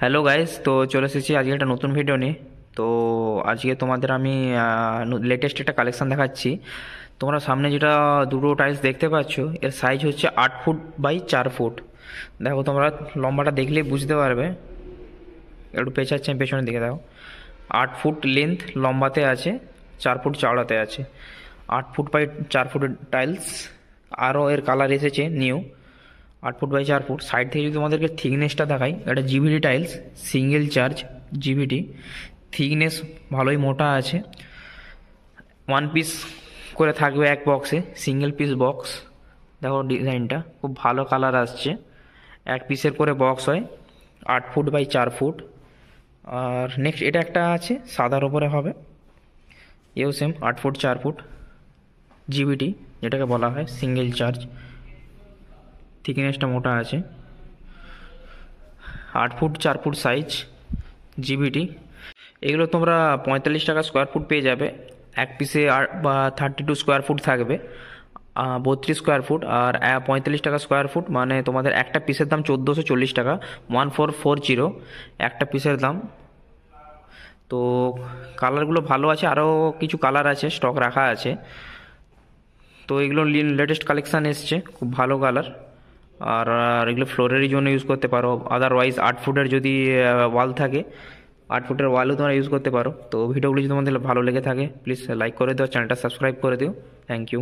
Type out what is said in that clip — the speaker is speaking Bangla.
হ্যালো গাইস, তো চলে এসেছি আজকে একটা নতুন ভিডিও নিয়ে। তো আজকে তোমাদের আমি লেটেস্ট একটা কালেকশন দেখাচ্ছি। তোমরা সামনে যেটা দুটো টাইলস দেখতে পাচ্ছ, এর সাইজ হচ্ছে 8 ফুট বাই 4 ফুট। দেখো, তোমরা লম্বাটা দেখলেই বুঝতে পারবে। একটু পেঁচাচ্ছে, আমি পেছনের দিকে দেখো। 8 ফুট লেন্থ লম্বাতে আছে, 4 ফুট চওড়াতে আছে। 8 ফুট বাই 4 ফুটের টাইলস। আরও এর কালার এসেছে new. 8 foot by 4 foot. Side থেকে যদি তোমাদেরকে থিকনেসটা দেখাই, এটা GVT tiles, single charge GVT. Thickness ভালোই মোটা আছে। 1 পিস করে থাকবে এক বক্সে, সিঙ্গেল পিস বক্স। দেখো ডিজাইনটা খুব ভালো কালার আসছে। 1 পিসের করে বক্স হয়, 8 ফুট বাই 4 ফুট। আর নেক্সট এটা একটা আছে, সাদার ওপরে হবে। এও সেম 8 ফুট 4 ফুট জিভিডি, যেটাকে বলা হয় সিঙ্গেল চার্জ। থিকনেসটা মোটা আছে। 8 ফুট 4 ফুট সাইজ জিবিটি। এগুলো তোমরা 45 টাকা স্কোয়ার ফুট পেয়ে যাবে। এক পিসে বা 32 স্কোয়ার ফুট থাকবে, 32 স্কোয়ার ফুট। আর 45 টাকা স্কোয়ার ফুট মানে তোমাদের একটা পিসের দাম 1440 টাকা। 1440 একটা পিসের দাম। তো কালারগুলো ভালো আছে, আরও কিছু কালার আছে, স্টক রাখা আছে। তো এগুলো লেটেস্ট কালেকশান এসছে, খুব ভালো কালার। আর আর এগুলো ফ্লোরেরই জন্য ইউজ করতে পারো। আদারওয়াইজ 8 ফুটের যদি ওয়াল থাকে, 8 ফুটের ওয়ালও তোমরা ইউজ করতে পারো। তো ভিডিওগুলো যদি তোমাদের ভালো লেগে থাকে, প্লিজ লাইক করে দিও, চ্যানেলটা সাবস্ক্রাইব করে দিও। Thank you.